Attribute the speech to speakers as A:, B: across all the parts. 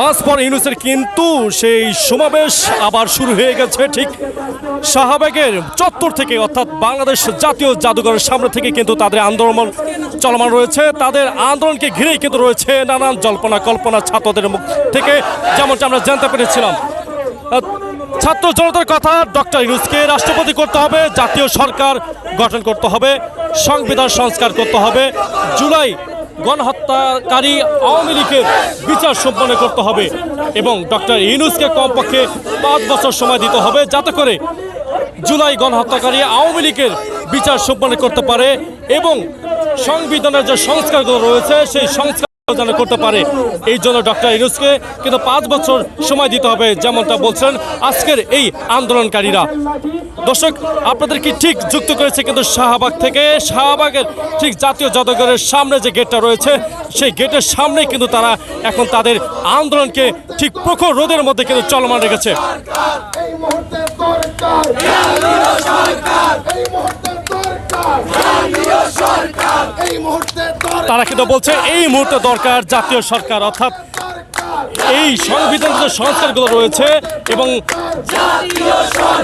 A: March for ইউনূসের কিন্তু সেই সমাবেশ আবার শুরু হয়ে গেছে ঠিক শাহবাগের চত্বর থেকে, অর্থাৎ বাংলাদেশ জাতীয় জাদুঘরের সামনে থেকে কিন্তু তাদের আন্দোলন চলমান রয়েছে। তাদের আন্দোলনকে ঘিরেই কিন্তু রয়েছে নানান জল্পনা কল্পনা ছাত্রদের মুখ থেকে, যেমনটা আমরা জানতে পেরেছিলাম। ছাত্র জনতার কথা, ডক্টর ইউনূসকে রাষ্ট্রপতি করতে হবে, জাতীয় সরকার গঠন করতে হবে, সংবিধান সংস্কার করতে হবে, জুলাই গণহত্যাকারী আওয়ামী লীগের বিচার সম্পন্ন করতে হবে এবং ডক্টর ইউনূসকে কমপক্ষে 5 বছর সময় দিতে হবে যাতে করে জুলাই গণহত্যাকারী আওয়ামী লীগের বিচার সম্পন্ন করতে পারে এবং সংবিধানের যে সংস্কারগুলো রয়েছে সেই সংস্কার যেন করতে পারে। এই জন্য ডক্টর ইউনূসকে কিন্তু 5 বছর সময় দিতে হবে, যেমনটা বলছেন আজকের এই আন্দোলনকারীরা। দর্শক, আপনাদেরকে ঠিক যুক্ত করেছে কিন্তু শাহবাগ থেকে। শাহবাগের ঠিক জাতীয় জাদুঘরের সামনে যে গেটটা রয়েছে সেই গেটের সামনে কিন্তু তারা এখন তাদের আন্দোলনকে ঠিক প্রখর রোদের মধ্যে কিন্তু চলমান রেখেছে। তারা কিন্তু বলছে এই মুহূর্তে দরকার জাতীয় সরকার, অর্থাৎ এই সংবিধানের যে সংস্কারগুলো রয়েছে এবং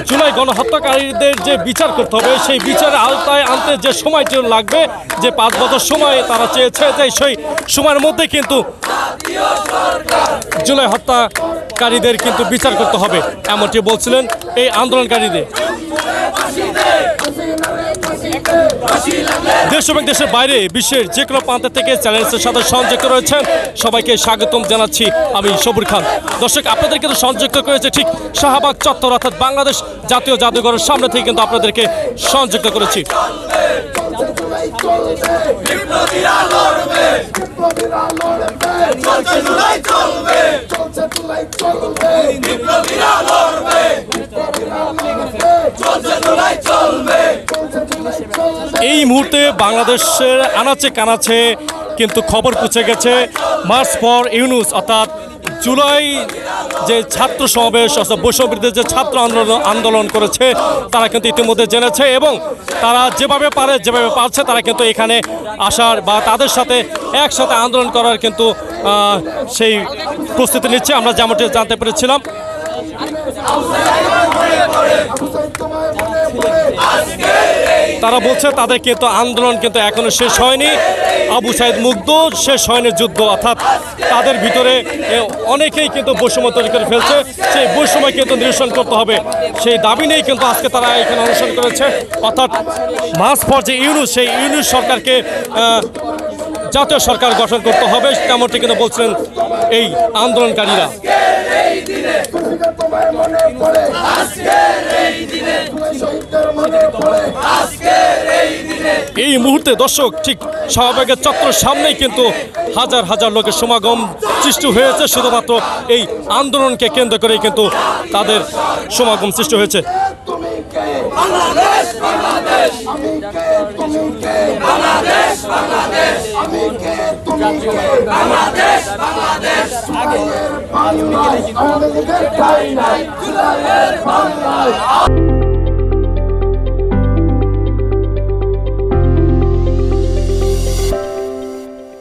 A: জুলাই গণহত্যাকারীদের যে বিচার করতে হবে সেই বিচারের আওতায় আনতে যে সময়টি লাগবে, যে 5 বছর সময় তারা চেয়েছে, যে সেই সময়ের মধ্যে কিন্তু জুলাই হত্যাকারীদের কিন্তু বিচার করতে হবে, এমনটি বলছিলেন এই আন্দোলনকারীদের। দেশ এবং দেশের বাইরে বিশ্বের যে কোনো প্রান্ত থেকে চ্যানেলের সাথে সংযুক্ত রয়েছেন সবাইকে স্বাগতম জানাচ্ছি আমি সবুর খান। দর্শক, আপনাদেরকে তো সংযুক্ত করেছে ঠিক শাহবাগ চত্বর, অর্থাৎ বাংলাদেশ জাতীয় জাদুঘরের সামনে থেকে কিন্তু আপনাদেরকে সংযুক্ত করেছি। এই মুহূর্তে বাংলাদেশের আনাচে কানাচে কিন্তু খবর পৌঁছে গেছে মার্চ ফর ইউনূস, অর্থাৎ জুলাই যে ছাত্র সমাবেশ অর্থাৎ বৈষম্যবিরোধী যে ছাত্র আন্দোলন করেছে তারা কিন্তু ইতিমধ্যে জেনেছে এবং তারা যেভাবে পারছে তারা কিন্তু এখানে আসার বা তাদের সাথে একসাথে আন্দোলন করার কিন্তু সেই প্রস্তুতি নিচ্ছে, আমরা যেমনটি জানতে পেরেছিলাম। তারা বলছে তাদের কিন্তু আন্দোলন কিন্তু এখনো শেষ হয়নি, আবু সাইদ মুগ্ধ, শেষ হয়নি যুদ্ধ, অর্থাৎ তাদের ভিতরে অনেকেই কিন্তু বৈষম্য তৈরি করে ফেলছে, সেই বৈষম্য কিন্তু নিরসন করতে হবে, সেই দাবি নিয়েই কিন্তু আজকে তারা এখানে অনুসরণ করেছে। অর্থাৎ মার্চ ফর যে ইউনূস, সেই ইউনূস সরকারকে জাতীয় সরকার গঠন করতে হবে, তেমনটি কিন্তু বলছিলেন এই আন্দোলনকারীরা। এই মুহূর্তে দর্শক ঠিক শাহবাগের চত্বরের সামনেই কিন্তু হাজার হাজার লোকের সমাগম সৃষ্টি হয়েছে, শুধুমাত্র এই আন্দোলনকে কেন্দ্র করে কিন্তু তাদের সমাগম সৃষ্টি হয়েছে।
B: বাংলাদেশ